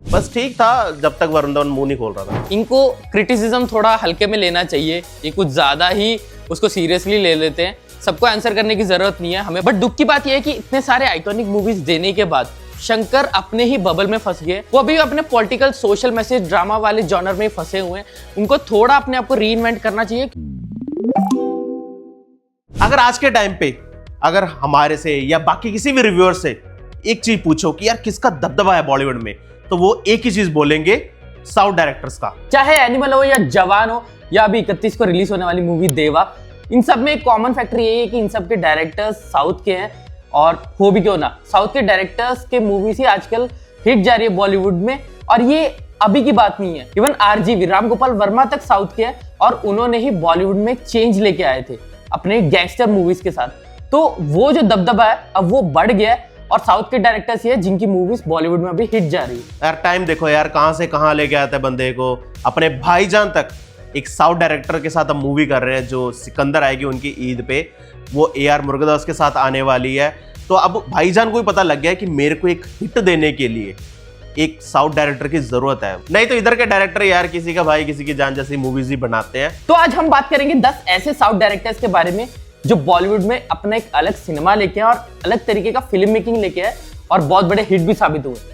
बस ठीक था जब तक वरुण धवन मुंह नहीं खोल रहा था। इनको क्रिटिसिज्म थोड़ा हल्के में लेना चाहिए, ये कुछ ज्यादा ही उसको सीरियसली ले लेते हैं। सबको आंसर करने की जरूरत नहीं है हमें। बट दुख की बात यह है कि इतने सारे आइकॉनिक मूवीज देने के बाद शंकर अपने ही बबल में फंस गए। वो अभी अपने पॉलिटिकल सोशल मैसेज ड्रामा वाले जॉनर में फंसे हुए हैं। उनको थोड़ा अपने आप को रीइन्वेंट करना चाहिए। अगर आज के टाइम पे अगर हमारे से या बाकी किसी भी रिव्यूअर से एक चीज पूछो कि यार किसका दबदबा है बॉलीवुड में, तो वो एक ही चीज बोलेंगे, साउथ डायरेक्टर्स का। चाहे एनिमल हो या जवान हो या अभी 31 को रिलीज होने वाली मूवी देवा, इन सब में एक कॉमन फैक्टर यही है कि इन सब के डायरेक्टर्स साउथ के हैं। और हो भी क्यों ना, साउथ के डायरेक्टर्स के मूवीज ही आजकल हिट जा रही है बॉलीवुड में। और ये अभी की बात नहीं है, इवन आरजीवी राम गोपाल वर्मा तक साउथ के हैं और उन्होंने ही बॉलीवुड में चेंज लेके आए थे अपने गैंगस्टर मूवीज के साथ। तो वो जो दबदबा है अब वो बढ़ गया है और साउथ के डायरेक्टर्स ही है जिनकी मूवीज बॉलीवुड में अभी हिट जा रही है। यार टाइम देखो यार, कहां से कहां लेके आता है बंदे को। अपने भाईजान तक एक साउथ डायरेक्टर के साथ अब मूवी कर रहे हैं, जो सिकंदर आएगी उनकी ईद पे, वो AR मुरुगदास के साथ आने वाली है। तो अब भाईजान को भी पता लग गया है कि मेरे को एक हिट देने के लिए एक साउथ डायरेक्टर की जरूरत है, नहीं तो इधर के डायरेक्टर यार किसी का भाई किसी की जान जैसी मूवीज ही बनाते हैं। तो आज हम बात करेंगे 10 ऐसे साउथ डायरेक्टर्स के बारे में जो बॉलीवुड में अपना एक अलग सिनेमा लेके आए और अलग तरीके का फिल्म मेकिंग लेके आए और बहुत बड़े हिट भी साबित हुए।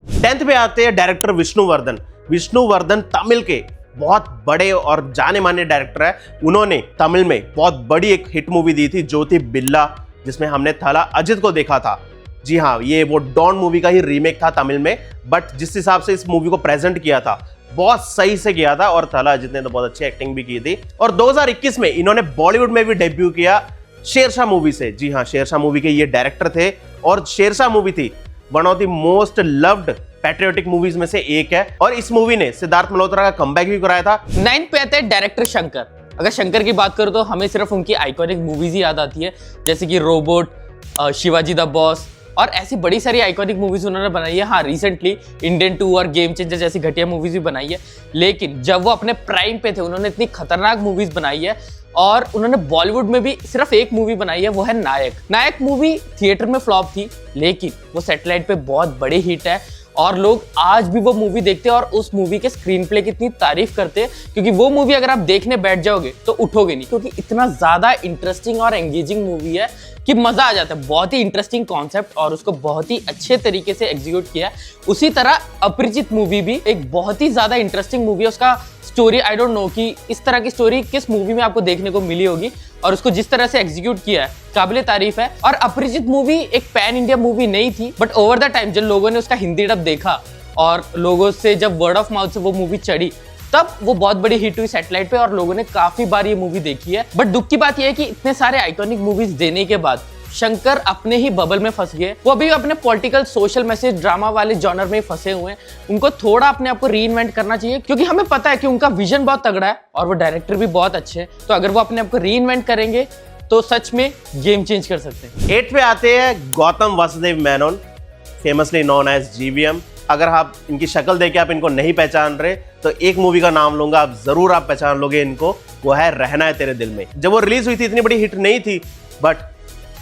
टेंथ पे आते हैं डायरेक्टर विष्णुवर्धन। विष्णुवर्धन तमिल के बहुत बड़े और जाने माने डायरेक्टर है। उन्होंने तमिल में बहुत बड़ी एक हिट मूवी दी थी ज्योति बिल्ला, जिसमें हमने थला अजित को देखा था। जी हाँ, ये वो डॉन मूवी का ही रीमेक था तमिल में, बट जिस हिसाब से इस मूवी को प्रेजेंट किया था बहुत सही से किया था और थला अजित ने तो बहुत अच्छी एक्टिंग भी की थी। और 2021 में इन्होंने बॉलीवुड में भी डेब्यू किया शेरशाह मूवी से। जी हाँ, शेरशाह मूवी के ये डायरेक्टर थे और शेरशाह मूवी थी one of the most loved patriotic movies में से एक है और इस मूवी ने सिद्धार्थ मल्होत्रा का कमबैक भी कराया था। 9th पे आते हैं डायरेक्टर शंकर। अगर शंकर की बात करूं तो हमें सिर्फ उनकी आइकॉनिक मूवीज ही याद आती है, जैसे कि रोबोट, शिवाजी द बॉस और ऐसी बड़ी सारी आइकॉनिक मूवीज उन्होंने बनाई है। हाँ, रिसेंटली इंडियन 2 और गेम चेंजर जैसी घटिया मूवीज भी बनाई है, लेकिन जब वो अपने प्राइम पे थे उन्होंने इतनी खतरनाक मूवीज बनाई है। और उन्होंने बॉलीवुड में भी सिर्फ एक मूवी बनाई है, वो है नायक। नायक मूवी थिएटर में फ्लॉप थी, लेकिन वो सैटेलाइट पे बहुत बड़ी हिट है और लोग आज भी वो मूवी देखते हैं और उस मूवी के स्क्रीन प्ले की इतनी तारीफ करते हैं, क्योंकि वो मूवी अगर आप देखने बैठ जाओगे तो उठोगे नहीं, क्योंकि इतना ज्यादा इंटरेस्टिंग और एंगेजिंग मूवी है कि मजा आ जाता है। बहुत ही इंटरेस्टिंग कॉन्सेप्ट और उसको बहुत ही अच्छे तरीके से एग्जीक्यूट किया है। उसी तरह अपरिचित मूवी भी एक बहुत ही ज्यादा इंटरेस्टिंग मूवी है। उसका स्टोरी आई डोंट नो कि इस तरह की स्टोरी किस मूवी में आपको देखने को मिली होगी, और उसको जिस तरह से एग्जीक्यूट किया है काबिले तारीफ है। और अपरिचित मूवी एक पैन इंडिया मूवी नहीं थी, बट ओवर द टाइम जब लोगों ने उसका हिंदी डब देखा और लोगों से जब वर्ड ऑफ माउथ से वो मूवी चढ़ी, तब वो बहुत बड़ी हिट हुई सैटेलाइट पे और लोगों ने काफी बार ये मूवी देखी है। बट दुख की बात यह है कि इतने सारे आइकॉनिक मूवीज देने के बाद शंकर अपने ही बबल में फंस गए। वो अभी अपने पॉलिटिकल सोशल मैसेज ड्रामा वाले जॉनर में फंसे हुए हैं। उनको थोड़ा अपने आप को रीइन्वेंट करना चाहिए, क्योंकि हमें पता है कि उनका विजन बहुत तगड़ा है और वो डायरेक्टर भी बहुत अच्छे हैं। तो अगर वो अपने आप को रीइन्वेंट करेंगे तो सच में गेम चेंज कर सकते हैं। 8 पे आते हैं Gautam Vasudev Menon, famously known as GVM। अगर आप इनकी शक्ल देख के आप इनको नहीं पहचान रहे तो एक मूवी का नाम लूंगा, आप जरूर आप पहचान लोगे इनको, वो है रहना है तेरे दिल में। जब वो रिलीज हुई थी इतनी बड़ी हिट नहीं थी, बट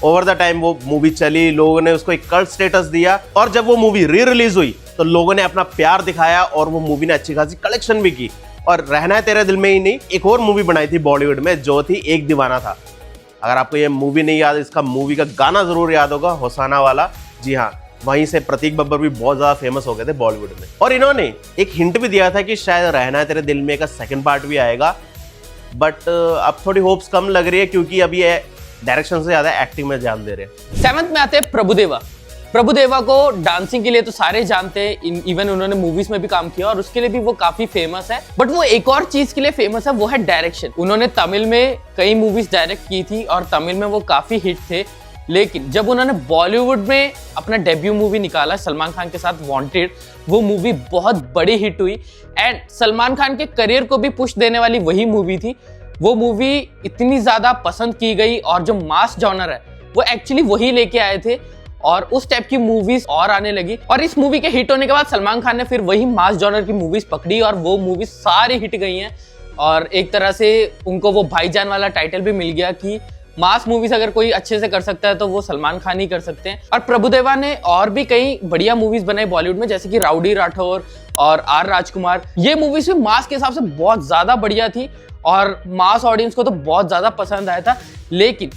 ओवर द टाइम वो मूवी चली, लोगों ने उसको एक कल्ट स्टेटस दिया और जब वो मूवी री रिलीज हुई तो लोगों ने अपना प्यार दिखाया और वो मूवी ने अच्छी खासी कलेक्शन भी की। और रहना है तेरे दिल में ही नहीं, एक और मूवी बनाई थी बॉलीवुड में जो थी एक दीवाना था। अगर आपको ये मूवी नहीं याद, इसका मूवी का गाना जरूर याद होगा, होसाना वाला। जी हाँ, वहीं से प्रतीक बब्बर भी बहुत ज्यादा फेमस हो गए थे बॉलीवुड में। और इन्होंने एक हिंट भी दिया था कि शायद रहना है तेरे दिल में का सेकंड पार्ट भी आएगा, बट अब थोड़ी होप्स कम लग रही है, क्योंकि अब ये डायरेक्शन से ज्यादा एक्टिंग में ध्यान दे रहे हैं। 7th में आते हैं प्रभुदेवा। प्रभुदेवा को डांसिंग के लिए तो सारे जानते हैं, इवन उन्होंने मूवीज में भी काम किया और उसके लिए भी वो काफी फेमस है। बट वो एक और चीज के लिए फेमस है, वो है डायरेक्शन। उन्होंने तमिल में कई मूवीज डायरेक्ट की थी और तमिल में वो काफी हिट थे, लेकिन जब उन्होंने बॉलीवुड में अपना डेब्यू मूवी निकाला सलमान खान के साथ वांटेड, वो मूवी बहुत बड़ी हिट हुई एंड सलमान खान के करियर को भी पुश देने वाली वही मूवी थी। वो मूवी इतनी ज्यादा पसंद की गई और जो मास जॉनर है वो एक्चुअली वही लेके आए थे और उस टाइप की मूवीज और आने लगी। और इस मूवी के हिट होने के बाद सलमान खान ने फिर वही मास जॉनर की मूवीज पकड़ी और वो मूवीज सारी हिट गई हैं। और एक तरह से उनको वो भाईजान वाला टाइटल भी मिल गया कि मास मूवीज अगर कोई अच्छे से कर सकता है तो वो सलमान खान ही कर सकते हैं। और प्रभुदेवा ने और भी कई बढ़िया मूवीज बनाई बॉलीवुड में, जैसे कि राउडी राठौर और आर राजकुमार। ये मूवीज भी मास के हिसाब से बहुत ज्यादा बढ़िया थी और मास ऑडियंस को तो बहुत ज्यादा पसंद आया था। लेकिन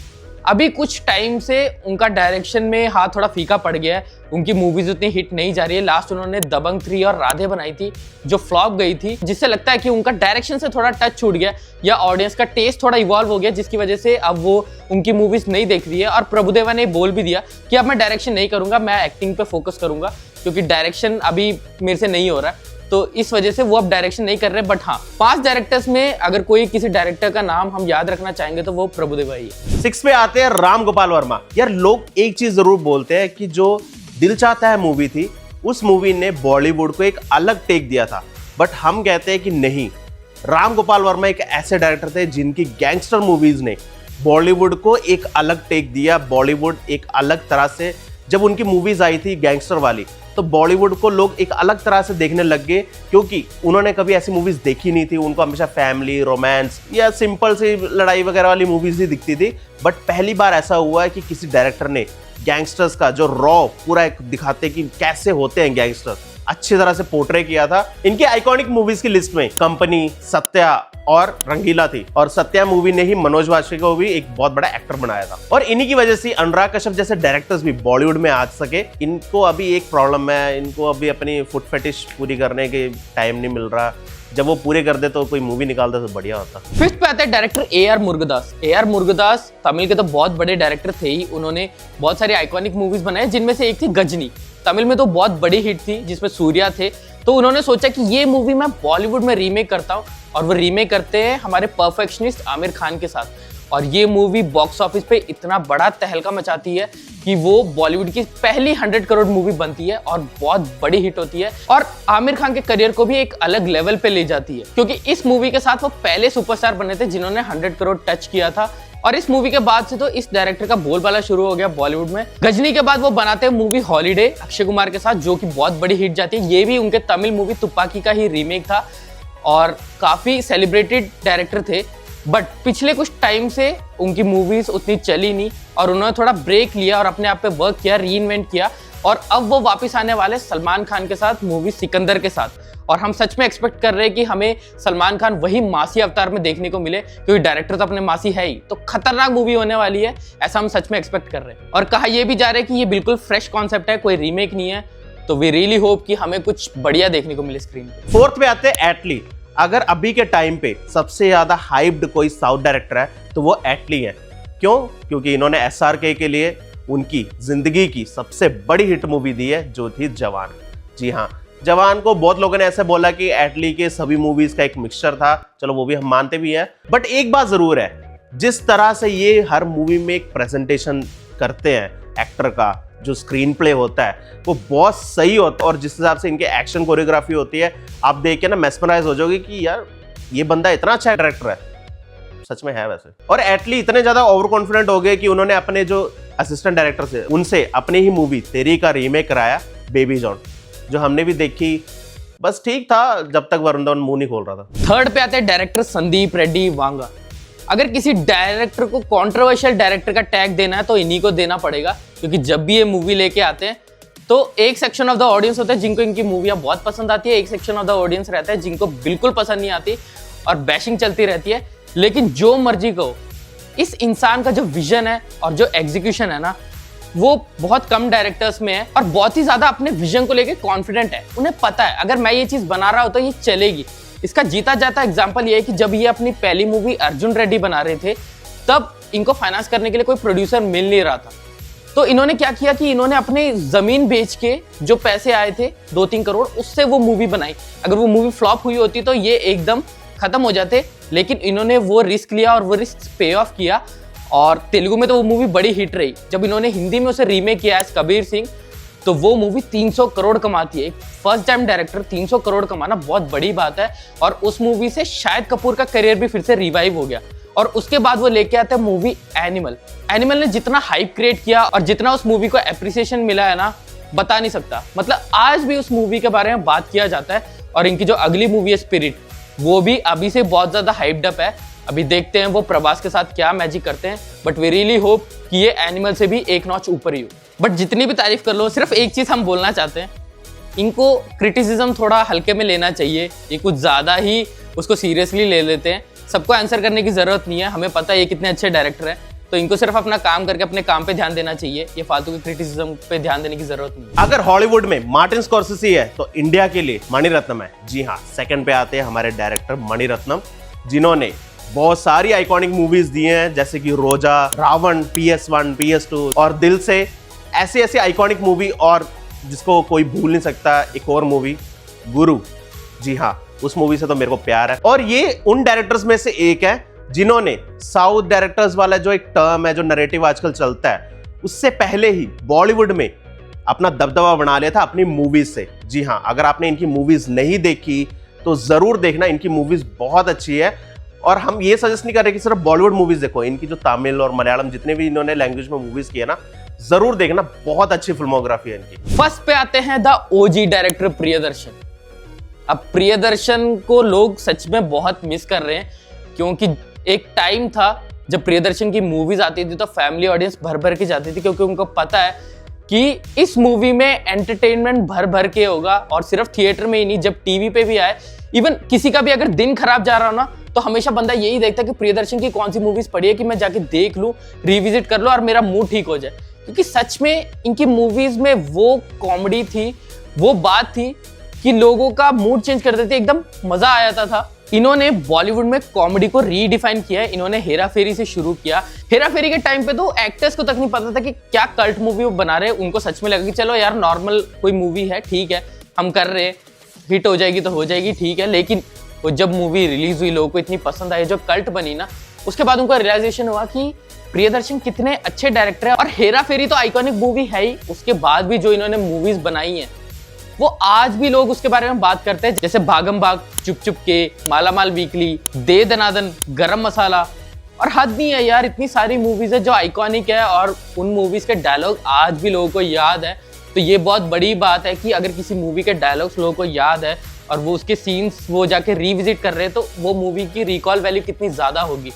अभी कुछ टाइम से उनका डायरेक्शन में हाथ थोड़ा फीका पड़ गया है, उनकी मूवीज उतनी हिट नहीं जा रही है। लास्ट उन्होंने दबंग 3 और राधे बनाई थी जो फ्लॉप गई थी, जिससे लगता है कि उनका डायरेक्शन से थोड़ा टच छूट गया या ऑडियंस का टेस्ट थोड़ा इवॉल्व हो गया, जिसकी वजह से अब वो उनकी मूवीज नहीं देख रही है। और प्रभुदेवा ने बोल भी दिया कि अब मैं डायरेक्शन नहीं करूंगा, मैं एक्टिंग पे फोकस करूंगा, क्योंकि डायरेक्शन अभी मेरे से नहीं हो रहा है, तो इस वजह से वो अब डायरेक्शन नहीं कर रहे। बट हाँ, 5 डायरेक्टर्स में अगर कोई किसी डायरेक्टर का नाम हम याद रखना चाहेंगे तो वो प्रभुदेवा ही है। 6 पे आते हैं राम गोपाल वर्मा। यार लोग एक चीज जरूर बोलते हैं कि जो दिल चाहता है मूवी थी, उस मूवी ने बॉलीवुड को एक अलग टेक दिया था, बट हम कहते हैं कि नहीं, राम गोपाल वर्मा एक ऐसे डायरेक्टर थे जिनकी गैंगस्टर मूवीज ने बॉलीवुड को एक अलग टेक दिया। बॉलीवुड एक अलग तरह से, जब उनकी मूवीज आई थी गैंगस्टर वाली, तो बॉलीवुड को लोग एक अलग तरह से देखने लग गए, क्योंकि उन्होंने कभी ऐसी मूवीज देखी नहीं थी। उनको हमेशा फैमिली, रोमांस या सिंपल सी लड़ाई वगैरह वाली मूवीज ही दिखती थी। बट पहली बार ऐसा हुआ है कि किसी डायरेक्टर ने गैंगस्टर्स का जो रॉ पूरा एक दिखाते कि कैसे होते हैं गैंगस्टर, अच्छी तरह से पोर्ट्रे किया था। इनकी आइकॉनिक मूवीज की लिस्ट में कंपनी, सत्या और रंगीला थी। और सत्या मूवी ने ही मनोज वाजपेयी को भी एक बहुत बड़ा एक्टर बनाया था। और इन्हीं की वजह से अनुराग कश्यप जैसे डायरेक्टर्स भी बॉलीवुड में आ सके। इनको अभी एक प्रॉब्लम है, इनको अभी अपनी फुट फेटिश पूरी करने के टाइम नहीं मिल रहा। जब वो पूरे कर दे तो कोई मूवी निकालते तो बढ़िया होता। 5th पे आते हैं director AR Murugadoss. AR Murugadoss Tamil के तो बहुत बड़े डायरेक्टर थे ही। उन्होंने बहुत सारी आइकॉनिक मूवीज बनाए, जिनमें से एक थी गजनी। तमिल में तो बहुत बड़ी हिट थी, जिसमें सूर्या थे। तो उन्होंने सोचा कि ये मूवी मैं बॉलीवुड में रीमेक करता हूँ, और वो रीमेक करते हैं हमारे परफेक्शनिस्ट आमिर खान के साथ। और ये मूवी बॉक्स ऑफिस पे इतना बड़ा तहलका मचाती है कि वो बॉलीवुड की पहली 100 करोड़ मूवी बनती है और बहुत बड़ी हिट होती है, और आमिर खान के करियर को भी एक अलग लेवल पे ले जाती है, क्योंकि इस मूवी के साथ वो पहले सुपरस्टार बने थे जिन्होंने 100 करोड़ टच किया था। और इस मूवी के बाद से तो इस डायरेक्टर का बोलबाला शुरू हो गया बॉलीवुड में। गजनी के बाद वो बनाते हैं मूवी हॉलीडे अक्षय कुमार के साथ, जो कि बहुत बड़ी हिट जाती है। ये भी उनके तमिल मूवी तुपाकी का ही रीमेक था और काफी सेलिब्रेटेड डायरेक्टर थे। बट पिछले कुछ टाइम से उनकी मूवीज उतनी चली नहीं और उन्होंने थोड़ा ब्रेक लिया और अपने आप पे वर्क किया, रीइन्वेंट किया, और अब वो वापस आने वाले सलमान खान के साथ मूवी सिकंदर के साथ। और हम सच में एक्सपेक्ट कर रहे हैं कि हमें सलमान खान वही मासी अवतार में देखने को मिले, क्योंकि डायरेक्टर तो अपने मासी है ही, तो खतरनाक मूवी होने वाली है, ऐसा हम सच में एक्सपेक्ट कर रहे हैं। और कहा यह भी जा रहा है कि ये बिल्कुल फ्रेश कॉन्सेप्ट है, कोई रीमेक नहीं है, तो वी रियली होप कि हमें कुछ बढ़िया देखने को मिले स्क्रीन पे। 4th पे आते हैं एटली। अगर अभी के टाइम पे सबसे ज्यादा हाइप्ड कोई साउथ डायरेक्टर है तो वो एटली है। क्यों? क्योंकि इन्होंने SRK के लिए उनकी जिंदगी की सबसे बड़ी हिट मूवी दी है, जो थी जवान। जी हाँ, जवान को बहुत लोगों ने ऐसे बोला कि एटली के सभी मूवीज का एक मिक्सचर था। चलो वो भी हम मानते भी हैं, बट एक बात जरूर है, जिस तरह से ये हर मूवी में एक प्रेजेंटेशन करते हैं एक्टर का, जो स्क्रीन प्ले होता है वो बहुत सही होता है, और जिस हिसाब से इनके एक्शन कोरियोग्राफी होती है, आप देख के ना मेस्मराइज हो जाओगे कि यार ये बंदा इतना अच्छा डायरेक्टर है। सच में है वैसे। और एटली इतने ज्यादा ओवर कॉन्फिडेंट हो गए कि उन्होंने अपने जो असिस्टेंट डायरेक्टर थे उनसे अपनी ही मूवी तेरी का रीमेक कराया, बेबी जॉन, जो हमने भी देखी। बस ठीक था जब तक वरुण धवन मुंह नहीं खोल रहा था। 3rd पे आते हैं डायरेक्टर संदीप रेड्डी वांगा। अगर किसी डायरेक्टर को कंट्रोवर्शियल डायरेक्टर का टैग देना है तो इन्हीं को देना पड़ेगा, क्योंकि जब भी ये मूवी लेके आते हैं तो एक सेक्शन ऑफ द ऑडियंस होता है जिनको इनकी मूवियाँ बहुत पसंद आती है, एक सेक्शन ऑफ द ऑडियंस रहता है जिनको बिल्कुल पसंद नहीं आती और बैशिंग चलती रहती है। लेकिन जो मर्जी कहो, इस इंसान का जो विजन है और जो एग्जीक्यूशन है ना, वो बहुत कम डायरेक्टर्स में है, और बहुत ही ज्यादा अपने विजन को लेके कॉन्फिडेंट है। उन्हें पता है अगर मैं ये चीज बना रहा हूं तो ये चलेगी। इसका जीता जाता एग्जांपल ये है कि जब ये अपनी पहली मूवी अर्जुन रेड्डी बना रहे थे, तब इनको फाइनेंस करने के लिए कोई प्रोड्यूसर मिल नहीं रहा था। तो इन्होंने क्या किया कि इन्होंने अपनी जमीन बेच के जो पैसे आए थे 2-3 करोड़, उससे वो मूवी बनाई। अगर वो मूवी फ्लॉप हुई होती तो ये एकदम खत्म हो जाते, लेकिन इन्होंने वो रिस्क लिया और वो रिस्क पे ऑफ किया, और तेलुगु में तो वो मूवी बड़ी हिट रही। जब इन्होंने हिंदी में उसे रीमेक किया है कबीर सिंह, तो वो मूवी 300 करोड़ कमाती है। फर्स्ट टाइम डायरेक्टर 300 करोड़ कमाना बहुत बड़ी बात है, और उस मूवी से शाहिद कपूर का करियर भी फिर से रिवाइव हो गया। और उसके बाद वो लेके आते हैं मूवी एनिमल। एनिमल ने जितना हाइप क्रिएट किया और जितना उस मूवी को एप्रिसिएशन मिला है ना, बता नहीं सकता। मतलब आज भी उस मूवी के बारे में बात किया जाता है। और इनकी जो अगली मूवी है स्पिरिट, वो भी अभी से बहुत ज्यादा हाइप्ड अप है। अभी देखते हैं वो प्रभास के साथ क्या मैजिक करते हैं, बट वी रियली होप कि ये एनिमल से भी एक नॉच ऊपर ही हो। बट जितनी भी तारीफ कर लो, सिर्फ एक चीज हम बोलना चाहते हैं, इनको क्रिटिसिज्म थोड़ा हल्के में लेना चाहिए। ये कुछ ज्यादा ही उसको सीरियसली ले लेते हैं। सबको आंसर करने की जरूरत नहीं है, हमें पता है ये कितने अच्छे डायरेक्टर हैं। तो इनको सिर्फ अपना काम करके अपने काम पे ध्यान देना चाहिए, ये फालतू की क्रिटिसिज्म पे ध्यान देने की जरूरत नहीं है। अगर हॉलीवुड में मार्टिन स्कॉर्सेसी है तो इंडिया के लिए मणिरत्नम है। जी हाँ, सेकंड पे आते हैं हमारे डायरेक्टर मणिरत्नम, जिन्होंने बहुत सारी आइकॉनिक मूवीज दी हैं, जैसे कि रोजा, रावण, PS1, PS2 और दिल से। ऐसी ऐसी आइकॉनिक मूवी, और जिसको कोई भूल नहीं सकता, एक और मूवी गुरु। जी हाँ, उस मूवी से तो मेरे को प्यार है। और ये उन डायरेक्टर्स में से एक है जिन्होंने साउथ डायरेक्टर्स वाला जो एक टर्म है, जो नैरेटिव आजकल चलता है, उससे पहले ही बॉलीवुड में अपना दबदबा बना लिया था अपनी मूवीज से। जी हाँ, अगर आपने इनकी मूवीज नहीं देखी तो जरूर देखना, इनकी मूवीज बहुत अच्छी है। और हम ये सजेस्ट नहीं कर रहे कि सिर्फ बॉलीवुड मूवीज देखो, इनकी जो तमिल और मलयालम जितने भी इन्होंने लैंग्वेज में मूवीज की है ना, जरूर देखना, बहुत अच्छी फिल्मोग्राफी है इनकी। फर्स्ट पे आते हैं द ओजी डायरेक्टर प्रियदर्शन। अब प्रियदर्शन को लोग सच में बहुत मिस कर रहे हैं, क्योंकि एक टाइम था जब प्रियदर्शन की मूवीज आती थी तो फैमिली ऑडियंस भर भर के जाती थी, क्योंकि उनको पता है कि इस मूवी में एंटरटेनमेंट भर भर के होगा। और सिर्फ थिएटर में ही नहीं, जब टीवी पे भी आए, इवन किसी का भी अगर दिन खराब जा रहा हो ना, तो हमेशा बंदा यही देखता है कि प्रियदर्शन की कौन सी मूवीज पड़ी है कि मैं जाके देख लूं, रिविजिट कर लूं और मेरा मूड ठीक हो जाए। क्योंकि सच में इनकी मूवीज में वो कॉमेडी थी, वो बात थी कि लोगों का मूड चेंज कर देते, एकदम मजा आ जाता था। इन्होंने बॉलीवुड में कॉमेडी को रीडिफाइन किया है। इन्होंने हेरा फेरी से शुरू किया। हेरा फेरी के टाइम पे तो एक्टर्स को तक नहीं पता था कि क्या कल्ट मूवी वो बना रहे हैं। उनको सच में लगा कि चलो यार नॉर्मल कोई मूवी है, ठीक है, हम कर रहे हैं, हिट हो जाएगी तो हो जाएगी, ठीक है। लेकिन वो जब मूवी रिलीज हुई, लोगों को इतनी पसंद आई, जो कल्ट बनी ना, उसके बाद उनको रियलाइजेशन हुआ कि प्रियदर्शन कितने अच्छे डायरेक्टर है। और हेरा फेरी तो आइकॉनिक मूवी है ही, उसके बाद भी जो इन्होंने मूवीज बनाई हैं वो आज भी लोग उसके बारे में बात करते हैं। जैसे भागम भाग, चुप चुप के, माला माल वीकली, दे दनादन, गरम मसाला, और हद नहीं है यार, इतनी सारी मूवीज है जो आइकॉनिक है और उन मूवीज के डायलॉग आज भी लोगों को याद है। तो ये बहुत बड़ी बात है कि अगर किसी मूवी के डायलॉग्स लोगों को याद है और वो उसके सीन्स वो जाके रिविजिट कर रहे हैं, तो वो मूवी की रिकॉल वैल्यू कितनी ज्यादा होगी।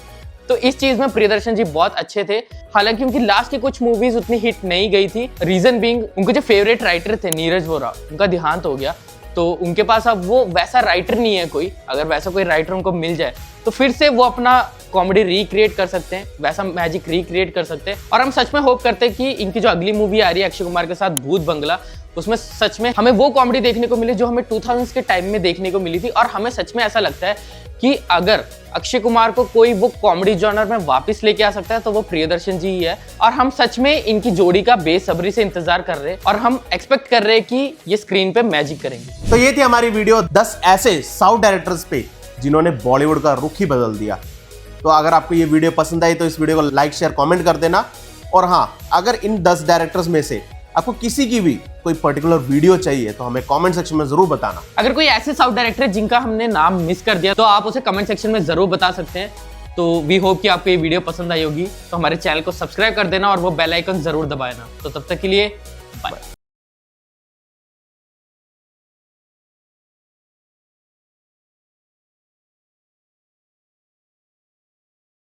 तो इस चीज में प्रियदर्शन जी बहुत अच्छे थे। हालांकि उनकी लास्ट की कुछ मूवीज उतनी हिट नहीं गई थी। रीजन बीइंग, उनके जो फेवरेट राइटर थे नीरज वोरा, उनका देहांत हो गया, तो उनके पास अब वो वैसा राइटर नहीं है कोई। अगर वैसा कोई राइटर उनको मिल जाए तो फिर से वो अपना कॉमेडी रिक्रिएट कर सकते हैं, वैसा मैजिक रिक्रिएट कर सकते हैं। और हम सच में होप करते हैं कि इनकी जो अगली मूवी आ रही है अक्षय कुमार के साथ, भूत बंगला, उसमें सच में हमें वो कॉमेडी देखने को मिले जो हमें 2000s के टाइम में देखने को मिली थी। और हमें सच में ऐसा लगता है कि अगर अक्षय कुमार को कोई वो कॉमेडी जॉनर में वापस लेके आ सकता है तो वो प्रियदर्शन जी ही है। और हम सच में इनकी जोड़ी का बेसब्री से इंतजार कर रहे हैं और हम एक्सपेक्ट कर रहे हैं कि ये स्क्रीन पे मैजिक करेंगे। तो ये थी हमारी वीडियो 10 ऐसे साउथ डायरेक्टर्स पे जिन्होंने बॉलीवुड का रुख ही बदल दिया। तो अगर आपको ये वीडियो पसंद आई तो इस वीडियो को लाइक, शेयर, कमेंट कर देना। और हाँ, अगर इन 10 डायरेक्टर्स में से आपको किसी की भी कोई पर्टिकुलर वीडियो चाहिए तो हमें कमेंट सेक्शन में जरूर बताना। अगर कोई ऐसे साउथ डायरेक्टर है जिनका हमने नाम मिस कर दिया तो आप उसे कमेंट सेक्शन में जरूर बता सकते हैं। तो वी होप कि आपको ये वीडियो पसंद आई होगी। तो हमारे चैनल को सब्सक्राइब कर देना और वो बेल आइकन जरूर दबाना। तो तब तक के लिए बाय।